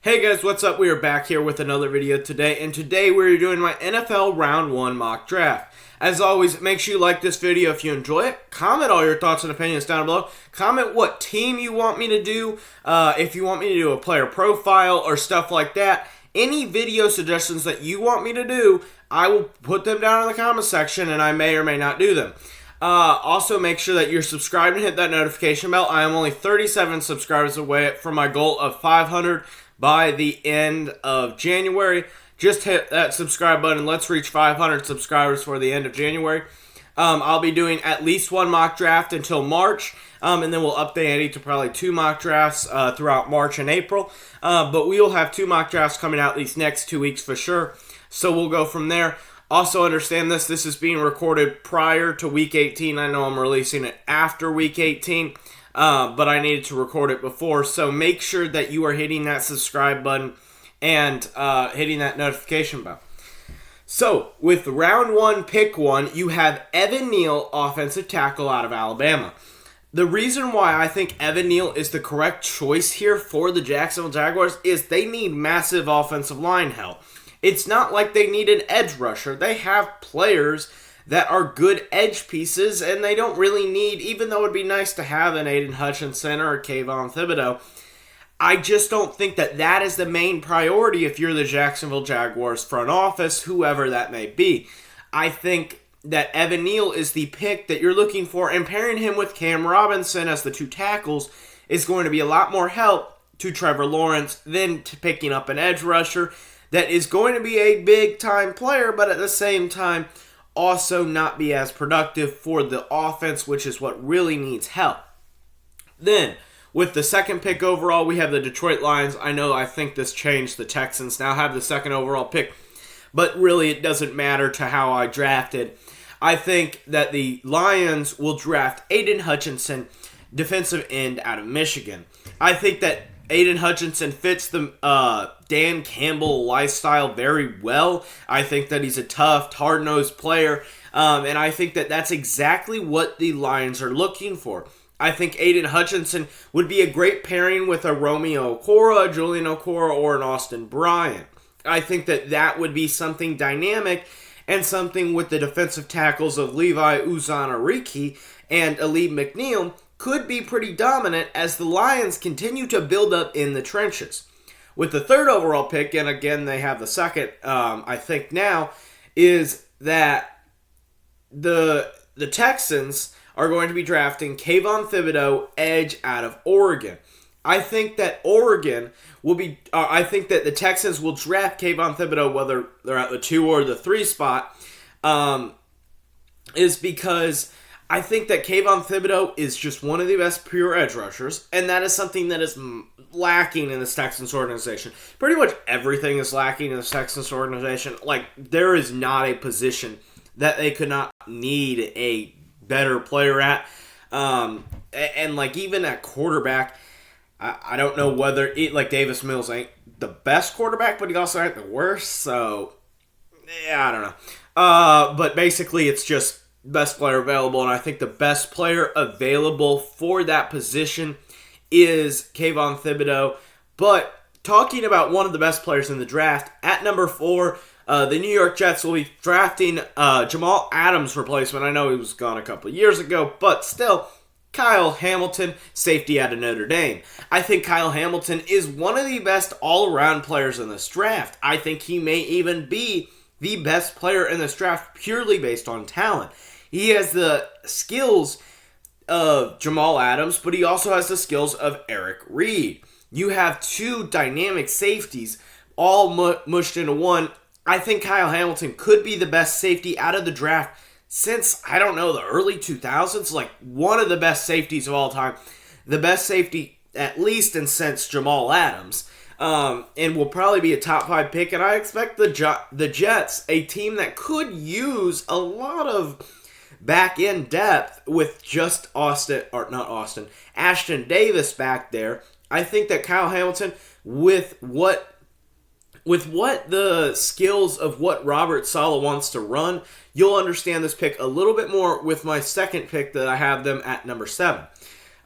Hey guys, what's up? We are back here with another video today, and today we're doing my NFL Round 1 mock draft. As always, make sure you like this video if you enjoy it. Comment all your thoughts and opinions down below. Comment what team you want me to do, if you want me to do a player profile or stuff like that. Any video suggestions that you want me to do, I will put them down in the comment section, and I may or may not do them. Also, make sure that you're subscribed and hit that notification bell. I am only 37 subscribers away from my goal of 500 by the end of January. Just hit that subscribe button. Let's reach 500 subscribers for the end of January. I'll be doing at least one mock draft until March, and then we'll update it to probably 2 mock drafts throughout March and April. But we will have 2 mock drafts coming out these next 2 weeks for sure, so we'll go from there. Also understand this is being recorded prior to Week 18. I know I'm releasing it after Week 18. But I needed to record it before, so make sure that you are hitting that subscribe button and hitting that notification bell. So, with round 1, pick 1, you have Evan Neal, offensive tackle out of Alabama. The reason why I think Evan Neal is the correct choice here for the Jacksonville Jaguars is they need massive offensive line help. It's not like they need an edge rusher. They have players that are good edge pieces, and they don't really need, even though it would be nice to have an Aiden Hutchinson or a Kayvon Thibodeau, I just don't think that that is the main priority if you're the Jacksonville Jaguars front office, whoever that may be. I think that Evan Neal is the pick that you're looking for, and pairing him with Cam Robinson as the 2 tackles is going to be a lot more help to Trevor Lawrence than to picking up an edge rusher that is going to be a big-time player, but at the same time, also not be as productive for the offense, which is what really needs help. Then, with the second pick overall, we have the Detroit Lions. I think this changed. The Texans now have the second overall pick, but really it doesn't matter to how I drafted. I think that the Lions will draft Aiden Hutchinson, defensive end out of Michigan. I think that Aiden Hutchinson fits the Dan Campbell lifestyle very well. I think that he's a tough, hard-nosed player, and I think that that's exactly what the Lions are looking for. I think Aiden Hutchinson would be a great pairing with a Romeo Okwara, a Julian Okwara, or an Austin Bryant. I think that that would be something dynamic and something with the defensive tackles of Levi Uzanariki and Alib McNeil could be pretty dominant as the Lions continue to build up in the trenches. With the third overall pick, and again they have the second, I think now, is that the Texans are going to be drafting Kayvon Thibodeau, edge out of Oregon. I think that Oregon will be, I think that the Texans will draft Kayvon Thibodeau, whether they're at the 2 or the 3 spot, is because I think that Kayvon Thibodeau is just one of the best pure edge rushers, and that is something that is lacking in this Texans organization. Pretty much everything is lacking in this Texans organization. Like, there is not a position that they could not need a better player at. And like, even at quarterback, I don't know whether, Davis Mills ain't the best quarterback, but he also ain't the worst, so, yeah, I don't know. But basically, it's just best player available, and I think the best player available for that position is Kayvon Thibodeau. But talking about one of the best players in the draft, at number 4, the New York Jets will be drafting Jamal Adams' replacement. I know he was gone a couple of years ago, but still, Kyle Hamilton, safety out of Notre Dame. I think Kyle Hamilton is one of the best all-around players in this draft. I think he may even be the best player in this draft purely based on talent. He has the skills of Jamal Adams, but he also has the skills of Eric Reed. You have 2 dynamic safeties all mushed into one. I think Kyle Hamilton could be the best safety out of the draft since, I don't know, the early 2000s. Like, one of the best safeties of all time. The best safety, at least, and since Jamal Adams. And will probably be a top 5 pick. And I expect the Jets, a team that could use a lot of back-end depth with just Ashton Davis back there. I think that Kyle Hamilton, with what the skills of what Robert Saleh wants to run, you'll understand this pick a little bit more with my second pick that I have them at number 7.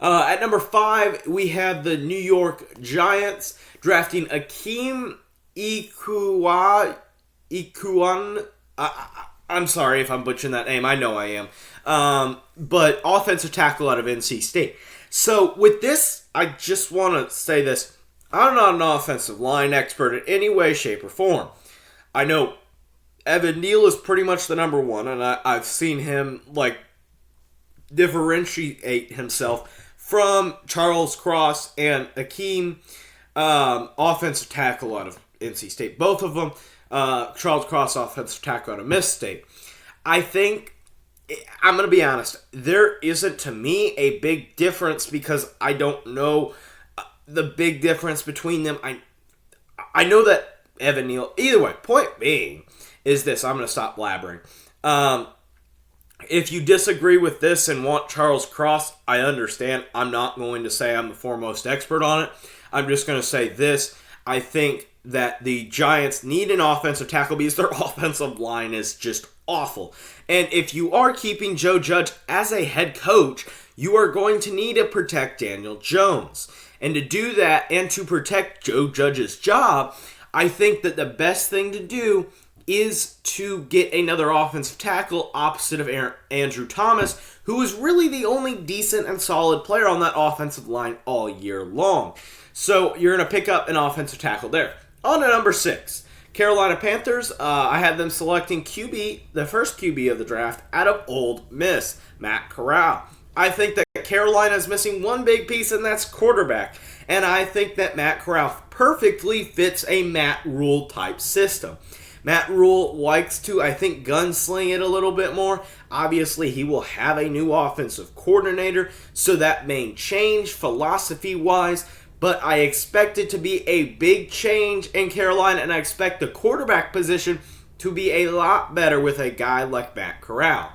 At number 5, we have the New York Giants drafting Akeem Ikuan. I'm sorry if I'm butchering that name. I know I am. But offensive tackle out of NC State. So with this, I just want to say this. I'm not an offensive line expert in any way, shape, or form. I know Evan Neal is pretty much the number one, and I've seen him differentiate himself from Charles Cross and Akeem, offensive tackle out of NC State. Both of them, Charles Cross, offensive tackle out of Miss State. I think, I'm going to be honest, there isn't to me a big difference because I don't know the big difference between them. I know that Evan Neal, either way, point being is this. I'm going to stop blabbering. If you disagree with this and want Charles Cross, I understand. I'm not going to say I'm the foremost expert on it. I'm just going to say this. I think that the Giants need an offensive tackle because their offensive line is just awful. And if you are keeping Joe Judge as a head coach, you are going to need to protect Daniel Jones. And to do that and to protect Joe Judge's job, I think that the best thing to do is to get another offensive tackle opposite of Andrew Thomas, who is really the only decent and solid player on that offensive line all year long. So you're going to pick up an offensive tackle there. On to number 6, Carolina Panthers. I had them selecting QB, the first QB of the draft, out of Ole Miss, Matt Corral. I think that Carolina is missing one big piece, and that's quarterback. And I think that Matt Corral perfectly fits a Matt Rule type system. Matt Rule likes to, I think, gunsling it a little bit more. Obviously, he will have a new offensive coordinator, so that may change philosophy-wise. But I expect it to be a big change in Carolina, and I expect the quarterback position to be a lot better with a guy like Matt Corral.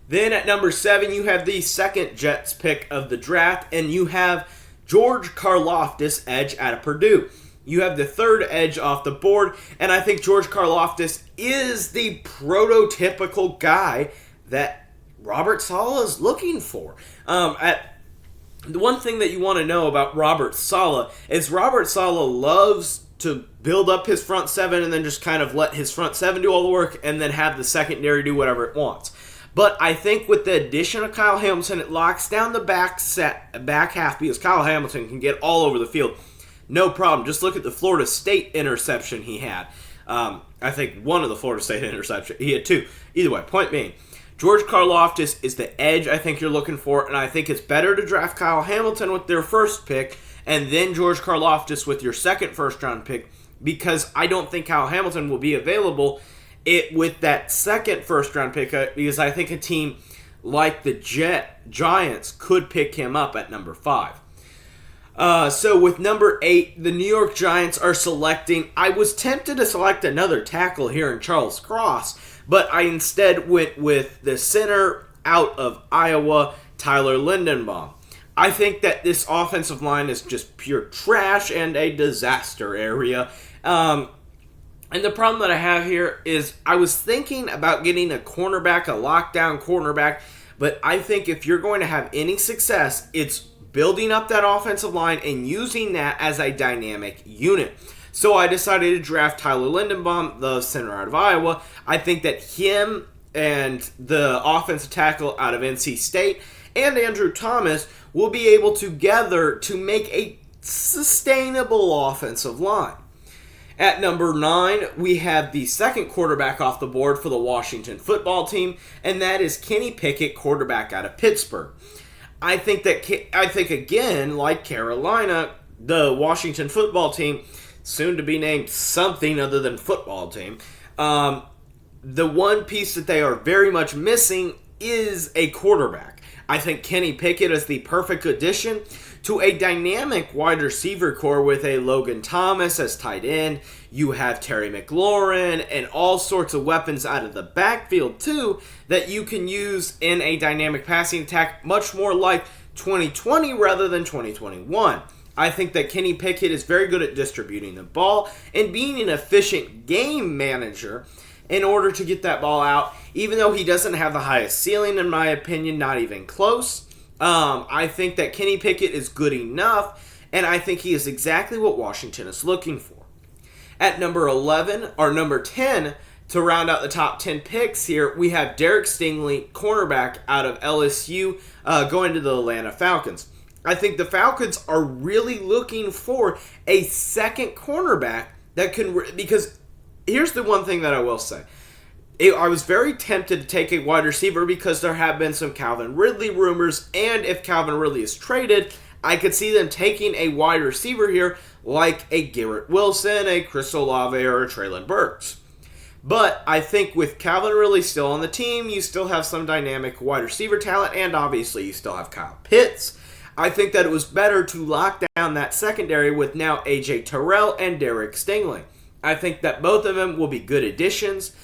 Then at number 7, you have the second Jets pick of the draft, and you have George Karlaftis, edge out of Purdue. You have the third edge off the board, and I think George Karlaftis is the prototypical guy that Robert Saleh is looking for. The one thing that you want to know about Robert Saleh is Robert Saleh loves to build up his front seven and then just kind of let his front seven do all the work and then have the secondary do whatever it wants. But I think with the addition of Kyle Hamilton, it locks down the back half because Kyle Hamilton can get all over the field. No problem. Just look at the Florida State interception he had. I think one of the Florida State interceptions. He had 2. Either way, point being, George Karlaftis is the edge I think you're looking for, and I think it's better to draft Kyle Hamilton with their first pick and then George Karlaftis with your second first-round pick because I don't think Kyle Hamilton will be available with that second first-round pick because I think a team like the Giants could pick him up at number 5. So with number 8, the New York Giants are selecting. I was tempted to select another tackle here in Charles Cross, but I instead went with the center out of Iowa, Tyler Lindenbaum. I think that this offensive line is just pure trash and a disaster area. And the problem that I have here is I was thinking about getting a cornerback, a lockdown cornerback, but I think if you're going to have any success, it's building up that offensive line and using that as a dynamic unit. So I decided to draft Tyler Lindenbaum, the center out of Iowa. I think that him and the offensive tackle out of NC State and Andrew Thomas will be able together to make a sustainable offensive line. At number 9, we have the second quarterback off the board for the Washington football team, and that is Kenny Pickett, quarterback out of Pittsburgh. I think again, like Carolina, the Washington football team, soon to be named something other than football team, the one piece that they are very much missing is a quarterback. I think Kenny Pickett is the perfect addition to a dynamic wide receiver core with a Logan Thomas as tight end. You have Terry McLaurin and all sorts of weapons out of the backfield too that you can use in a dynamic passing attack much more like 2020 rather than 2021. I think that Kenny Pickett is very good at distributing the ball and being an efficient game manager in order to get that ball out, even though he doesn't have the highest ceiling, in my opinion, not even close. I think that Kenny Pickett is good enough, and I think he is exactly what Washington is looking for. At number 11, or number 10, to round out the top 10 picks here, we have Derek Stingley, cornerback out of LSU, going to the Atlanta Falcons. I think the Falcons are really looking for a second cornerback that can, because here's the one thing that I will say. I was very tempted to take a wide receiver because there have been some Calvin Ridley rumors, and if Calvin Ridley is traded, I could see them taking a wide receiver here like a Garrett Wilson, a Chris Olave, or a Treylon Burks. But I think with Calvin Ridley still on the team, you still have some dynamic wide receiver talent, and obviously you still have Kyle Pitts. I think that it was better to lock down that secondary with now A.J. Terrell and Derek Stingley. I think that both of them will be good additions.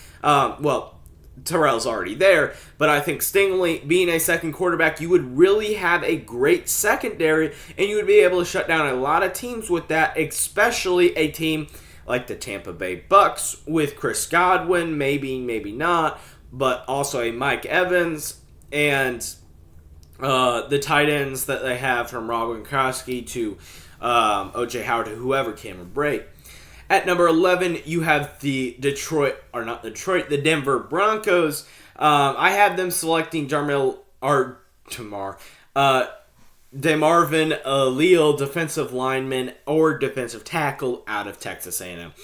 Terrell's already there, but I think Stingley, being a second quarterback, you would really have a great secondary, and you would be able to shut down a lot of teams with that, especially a team like the Tampa Bay Bucks with Chris Godwin, maybe not, but also a Mike Evans, and the tight ends that they have from Rob Gronkowski to O.J. Howard to whoever Cameron Brate. At number 11, you have the the Denver Broncos. I have them selecting DeMarvin Leal, defensive lineman or defensive tackle out of Texas A&M.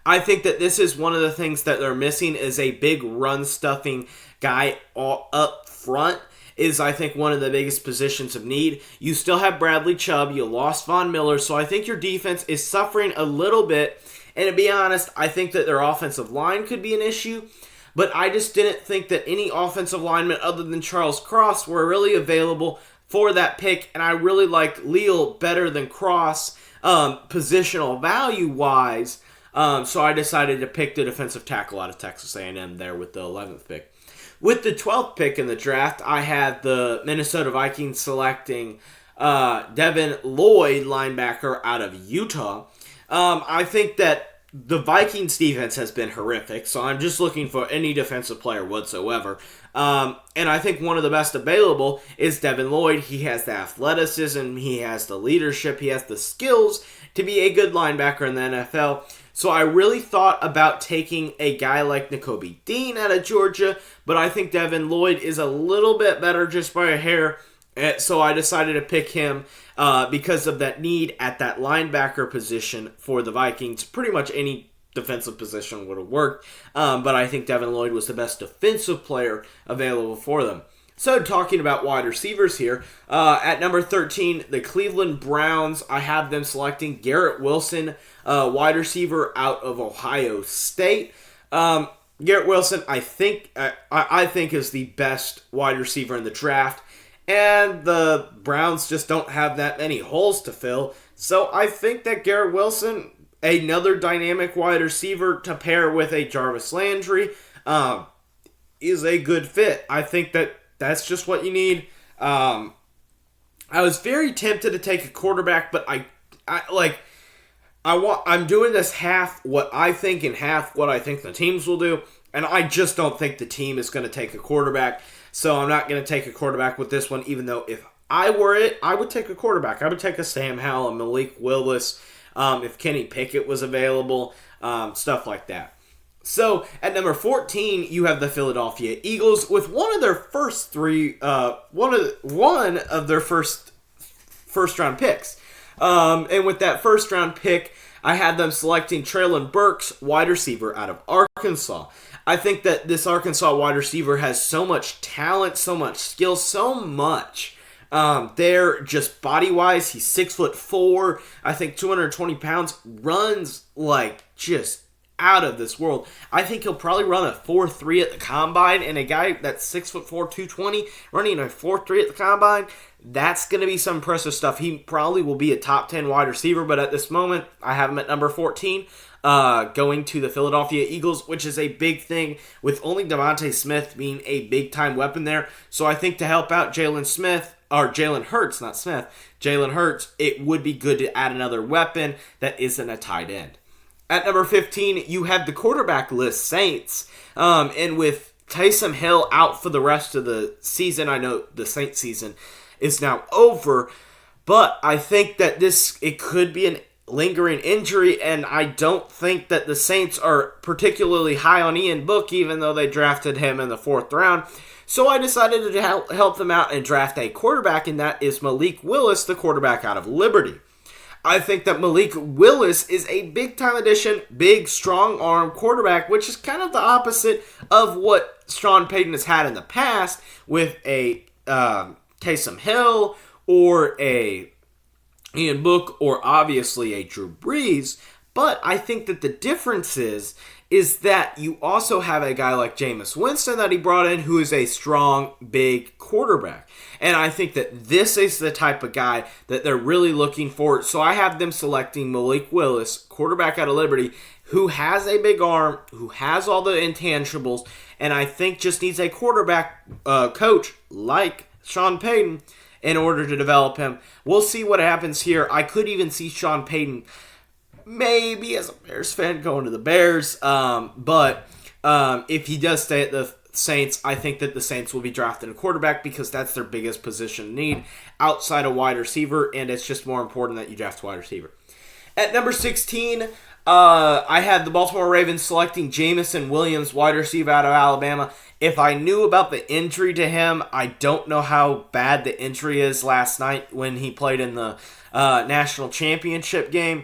I think that this is one of the things that they're missing is a big run-stuffing guy up front. Is, I think, one of the biggest positions of need. You still have Bradley Chubb. You lost Von Miller. So I think your defense is suffering a little bit. And to be honest, I think that their offensive line could be an issue. But I just didn't think that any offensive linemen other than Charles Cross were really available for that pick. And I really liked Leal better than Cross positional value-wise. So I decided to pick the defensive tackle out of Texas A&M there with the 11th pick. With the 12th pick in the draft, I had the Minnesota Vikings selecting Devin Lloyd, linebacker out of Utah. I think that the Vikings defense has been horrific, so I'm just looking for any defensive player whatsoever. And I think one of the best available is Devin Lloyd. He has the athleticism, he has the leadership, he has the skills to be a good linebacker in the NFL. So I really thought about taking a guy like Nakobe Dean out of Georgia, but I think Devin Lloyd is a little bit better just by a hair. So I decided to pick him because of that need at that linebacker position for the Vikings. Pretty much any defensive position would have worked, but I think Devin Lloyd was the best defensive player available for them. So talking about wide receivers here, at number 13, the Cleveland Browns, I have them selecting Garrett Wilson, wide receiver out of Ohio State. Garrett Wilson, I think is the best wide receiver in the draft. And the Browns just don't have that many holes to fill. So I think that Garrett Wilson, another dynamic wide receiver to pair with a Jarvis Landry, is a good fit. I think that that's just what you need. I was very tempted to take a quarterback, but I'm doing this half what I think and half what I think the teams will do. And I just don't think the team is going to take a quarterback. So I'm not going to take a quarterback with this one, even though if I were it, I would take a quarterback. I would take a Sam Howell, a Malik Willis, if Kenny Pickett was available, stuff like that. So at number 14, you have the Philadelphia Eagles with one of their first first round picks. And with that first round pick, I had them selecting Treylon Burks, wide receiver out of Arkansas. I think that this Arkansas wide receiver has so much talent, so much skill, so much. They're just body-wise, he's 6'4", I think 220 pounds, runs like just out of this world. I think he'll probably run a 4.3 at the combine, and a guy that's 6'4", 220, running a 4.3 at the combine, that's going to be some impressive stuff. He probably will be a top 10 wide receiver, but at this moment, I have him at number 14. Going to the Philadelphia Eagles, which is a big thing with only Devontae Smith being a big-time weapon there. So I think to help out Jalen Hurts, it would be good to add another weapon that isn't a tight end. At number 15, you have the quarterback list Saints, and with Taysom Hill out for the rest of the season, I know the Saints season is now over, But I think that it could be an lingering injury, and I don't think that the Saints are particularly high on Ian Book, even though they drafted him in the 4th round. So I decided to help them out and draft a quarterback, and that is Malik Willis, the quarterback out of Liberty. I think that Malik Willis is a big-time addition, big, strong-arm quarterback, which is kind of the opposite of what Sean Payton has had in the past with a Taysom Hill or a Ian Book or obviously a Drew Brees. But I think that the difference is that you also have a guy like Jameis Winston that he brought in who is a strong, big quarterback. And I think that this is the type of guy that they're really looking for. So I have them selecting Malik Willis, quarterback out of Liberty, who has a big arm, who has all the intangibles, and I think just needs a quarterback coach like Sean Payton in order to develop him. We'll see what happens here. I could even see Sean Payton maybe as a Bears fan going to the Bears, but if he does stay at the Saints, I think that the Saints will be drafting a quarterback because that's their biggest position need outside a wide receiver, and it's just more important that you draft a wide receiver. At number 16, I had the Baltimore Ravens selecting Jameson Williams, wide receiver out of Alabama. If I knew about the injury to him, I don't know how bad the injury is last night when he played in the national championship game.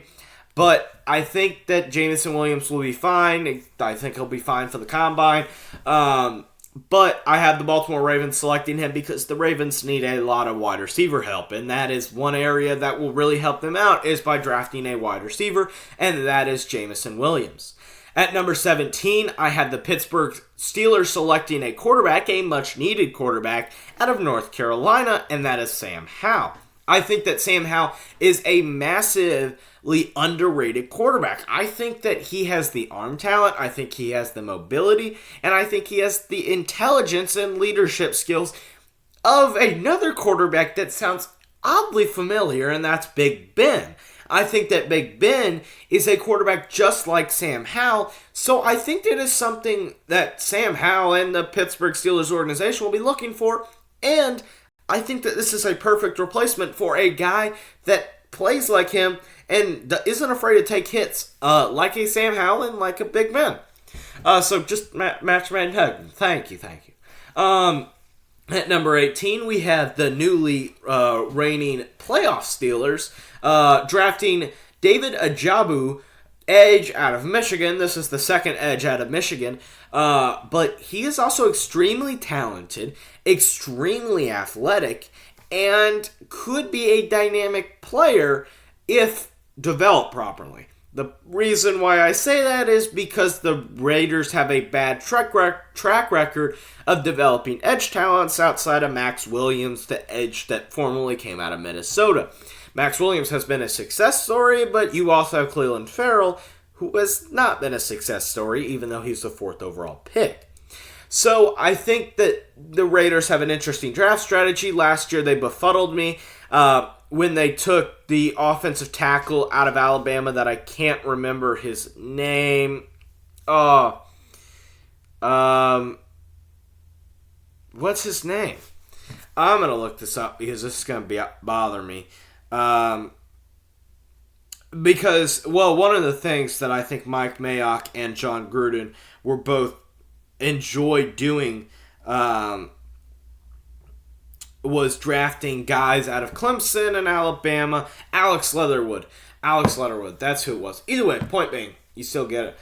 But I think that Jameson Williams will be fine. I think he'll be fine for the combine. But I have the Baltimore Ravens selecting him because the Ravens need a lot of wide receiver help. And that is one area that will really help them out is by drafting a wide receiver. And that is Jameson Williams. At number 17, I had the Pittsburgh Steelers selecting a quarterback, a much-needed quarterback, out of North Carolina, and that is Sam Howell. I think that Sam Howell is a massively underrated quarterback. I think that he has the arm talent, I think he has the mobility, and I think he has the intelligence and leadership skills of another quarterback that sounds oddly familiar, and that's Big Ben. I think that Big Ben is a quarterback just like Sam Howell, so I think that is something that Sam Howell and the Pittsburgh Steelers organization will be looking for, and I think that this is a perfect replacement for a guy that plays like him and isn't afraid to take hits like a Sam Howell and like a Big Ben. So just match made in heaven. Thank you. At number 18, we have the newly reigning playoff Steelers drafting David Ajabu, edge out of Michigan. This is the second edge out of Michigan. But he is also extremely talented, extremely athletic, and could be a dynamic player if developed properly. The reason why I say that is because the Raiders have a bad track record of developing edge talents outside of Max Williams, the edge that formerly came out of Minnesota. Max Williams has been a success story, but you also have Clelin Ferrell, who has not been a success story, even though he's the 4th overall pick. So I think that the Raiders have an interesting draft strategy. Last year they befuddled me when they took the offensive tackle out of Alabama that I can't remember his name. What's his name? I'm going to look this up because this is going to bother me. Because, well, one of the things that I think Mike Mayock and John Gruden were both enjoyed doing was drafting guys out of Clemson and Alabama. Alex Leatherwood, that's who it was. Either way, point being, you still get it.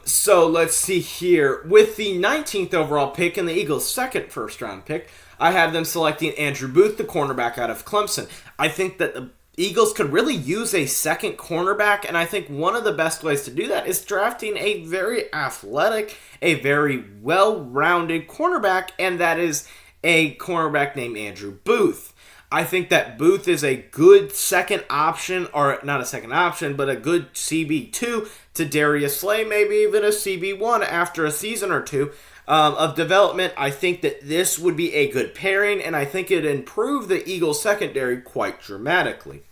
So let's see here. With the 19th overall pick and the Eagles' second first-round pick, I have them selecting Andrew Booth, the cornerback out of Clemson. I think that the Eagles could really use a second cornerback, and I think one of the best ways to do that is drafting a very athletic, a very well-rounded cornerback, and that is a cornerback named Andrew Booth. I think that Booth is a good second option, or not a second option, but a good CB2 to Darius Slay, maybe even a CB1 after a season or two of development. I think that this would be a good pairing, and I think it'd improve the Eagles' secondary quite dramatically.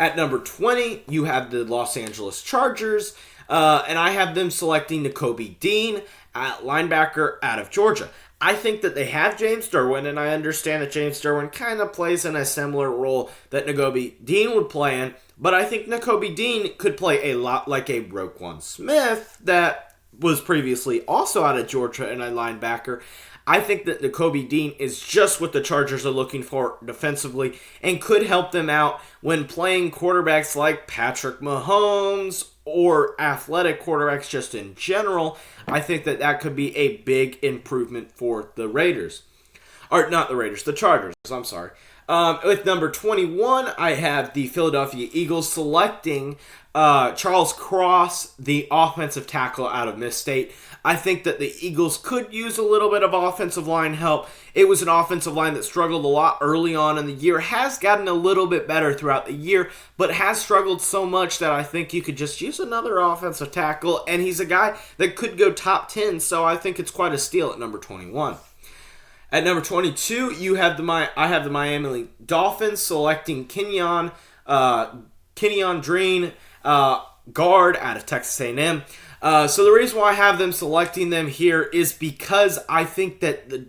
At number 20, you have the Los Angeles Chargers, and I have them selecting Nakobe Dean, linebacker out of Georgia. I think that they have James Derwin, and I understand that James Derwin kind of plays in a similar role that Nakobe Dean would play in, but I think Nakobe Dean could play a lot like a Roquan Smith that was previously also out of Georgia and a linebacker. I think that Nakobe Dean is just what the Chargers are looking for defensively and could help them out when playing quarterbacks like Patrick Mahomes or athletic quarterbacks just in general. I think that that could be a big improvement for the Raiders. Or not the Raiders, the Chargers, I'm sorry. With number 21, I have the Philadelphia Eagles selecting Charles Cross, the offensive tackle out of Miss State. I think that the Eagles could use a little bit of offensive line help. It was an offensive line that struggled a lot early on in the year, has gotten a little bit better throughout the year, but has struggled so much that I think you could just use another offensive tackle, and he's a guy that could go top 10, so I think it's quite a steal at number 21. At number 22, I have the Miami Dolphins selecting Kenyon Dreen, guard out of Texas A&M. So the reason why I have them selecting them here is because I think that the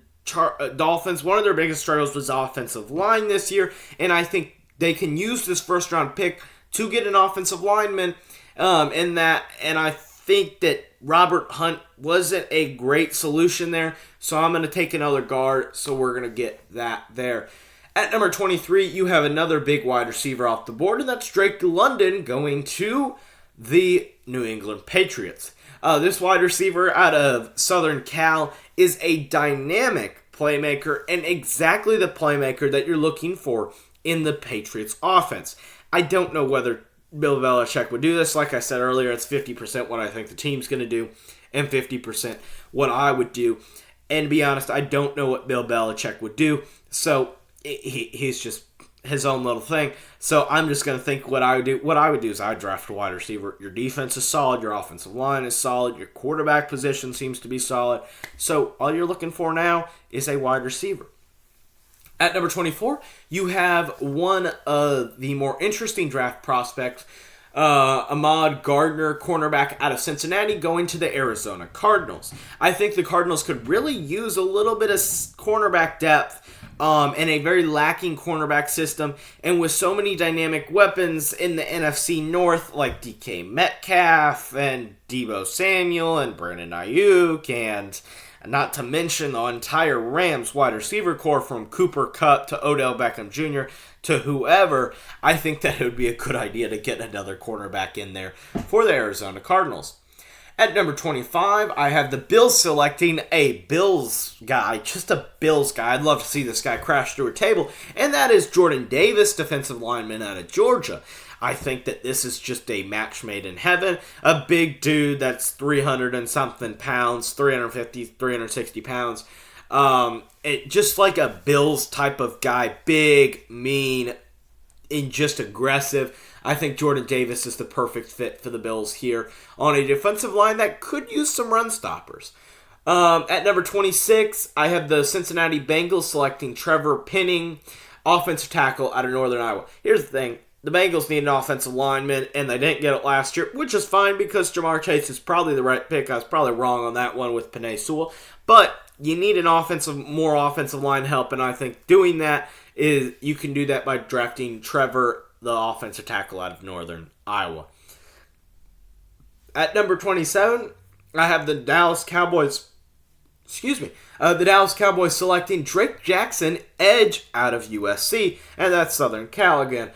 Dolphins, one of their biggest struggles was offensive line this year, and I think they can use this first-round pick to get an offensive lineman, and I think that Robert Hunt wasn't a great solution there, so I'm going to take another guard, so we're going to get that there. At number 23, you have another big wide receiver off the board, and that's Drake London going to the New England Patriots. This wide receiver out of Southern Cal is a dynamic playmaker and exactly the playmaker that you're looking for in the Patriots offense. I don't know whether Bill Belichick would do this. Like I said earlier, it's 50% what I think the team's going to do and 50% what I would do. And to be honest, I don't know what Bill Belichick would do. So he's just his own little thing. So I'm just going to think what I would do. What I would do is I'd draft a wide receiver. Your defense is solid. Your offensive line is solid. Your quarterback position seems to be solid. So all you're looking for now is a wide receiver. At number 24, you have one of the more interesting draft prospects, Ahmad Gardner, cornerback out of Cincinnati, going to the Arizona Cardinals. I think the Cardinals could really use a little bit of cornerback depth in a very lacking cornerback system, and with so many dynamic weapons in the NFC North, like DK Metcalf and Deebo Samuel and Brandon Ayuk, and not to mention the entire Rams wide receiver core from Cooper Kupp to Odell Beckham Jr. to whoever, I think that it would be a good idea to get another cornerback in there for the Arizona Cardinals. At number 25, I have the Bills selecting a Bills guy, just a Bills guy. I'd love to see this guy crash through a table, and that is Jordan Davis, defensive lineman out of Georgia. I think that this is just a match made in heaven. A big dude that's 300 and something pounds, 350, 360 pounds. Just like a Bills type of guy, big, mean, and just aggressive. I think Jordan Davis is the perfect fit for the Bills here on a defensive line that could use some run stoppers. At number 26, I have the Cincinnati Bengals selecting Trevor Penning, offensive tackle out of Northern Iowa. Here's the thing. The Bengals need an offensive lineman, and they didn't get it last year, which is fine because Jamar Chase is probably the right pick. I was probably wrong on that one with Penei Sewell. But you need an more offensive line help, and I think doing that is you can do that by drafting Trevor, the offensive tackle out of Northern Iowa. At number 27, I have the Dallas Cowboys. The Dallas Cowboys selecting Drake Jackson, edge out of USC, and that's Southern Cal again.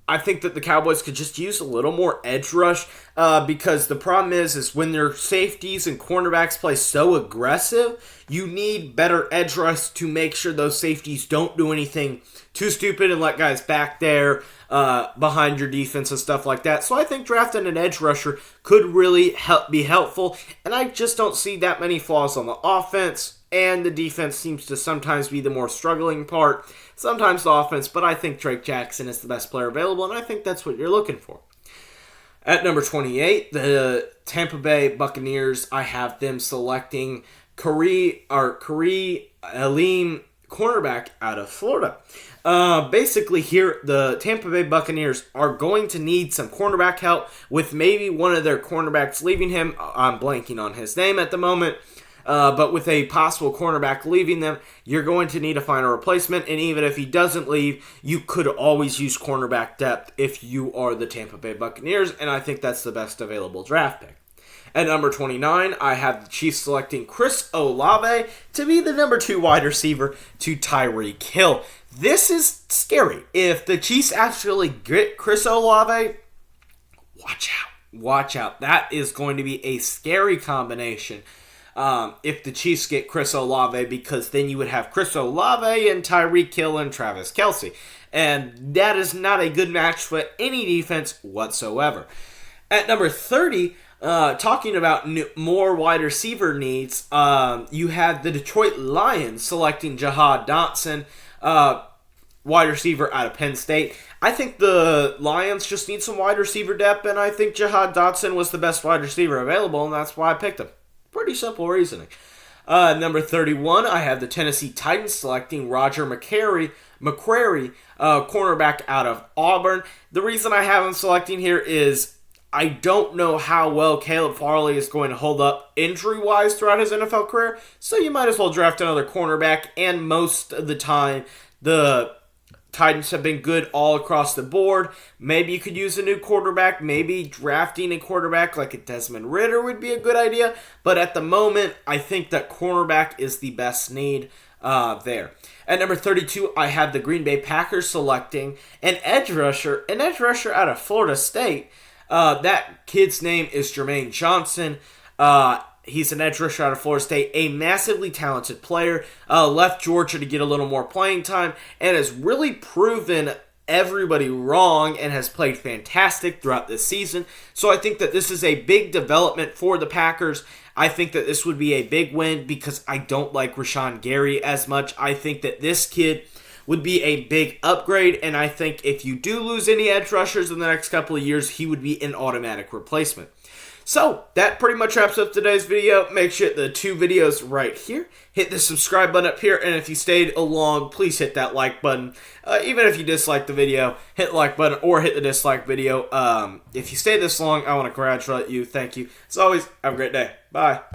I think that the Cowboys could just use a little more edge rush because the problem is when their safeties and cornerbacks play so aggressive, you need better edge rush to make sure those safeties don't do anything too stupid and let guys back there behind your defense and stuff like that. So I think drafting an edge rusher could really be helpful, and I just don't see that many flaws on the offense. And the defense seems to sometimes be the more struggling part, sometimes the offense, but I think Drake Jackson is the best player available, and I think that's what you're looking for. At number 28, the Tampa Bay Buccaneers, I have them selecting Kareem Alim, cornerback out of Florida. Basically here, the Tampa Bay Buccaneers are going to need some cornerback help with maybe one of their cornerbacks leaving him. I'm blanking on his name at the moment. But with a possible cornerback leaving them, you're going to need to find a replacement. And even if he doesn't leave, you could always use cornerback depth if you are the Tampa Bay Buccaneers. And I think that's the best available draft pick. At number 29, I have the Chiefs selecting Chris Olave to be the number 2 wide receiver to Tyreek Hill. This is scary. If the Chiefs actually get Chris Olave, watch out. Watch out. That is going to be a scary combination if the Chiefs get Chris Olave, because then you would have Chris Olave and Tyreek Hill and Travis Kelce. And that is not a good match for any defense whatsoever. At number 30, talking about more wide receiver needs, you have the Detroit Lions selecting Jahan Dotson, wide receiver out of Penn State. I think the Lions just need some wide receiver depth, and I think Jahan Dotson was the best wide receiver available, and that's why I picked him. Pretty simple reasoning. Number 31, I have the Tennessee Titans selecting Roger McCreary, cornerback out of Auburn. The reason I have him selecting here is I don't know how well Caleb Farley is going to hold up injury-wise throughout his NFL career, so you might as well draft another cornerback, and most of the time, the Titans have been good all across the board. Maybe you could use a new quarterback. Maybe drafting a quarterback like a Desmond Ridder would be a good idea, but at the moment, I think that cornerback is the best need there. At number 32, I have the Green Bay Packers selecting an edge rusher out of Florida State. That kid's name is Jermaine Johnson. He's an edge rusher out of Florida State, a massively talented player, left Georgia to get a little more playing time, and has really proven everybody wrong and has played fantastic throughout this season. So I think that this is a big development for the Packers. I think that this would be a big win because I don't like Rashawn Gary as much. I think that this kid would be a big upgrade, and I think if you do lose any edge rushers in the next couple of years, he would be an automatic replacement. So, that pretty much wraps up today's video. Make sure the 2 videos right here. Hit the subscribe button up here, and if you stayed along, please hit that like button. Even if you dislike the video, hit the like button or hit the dislike video. If you stayed this long, I want to congratulate you. Thank you. As always, have a great day. Bye.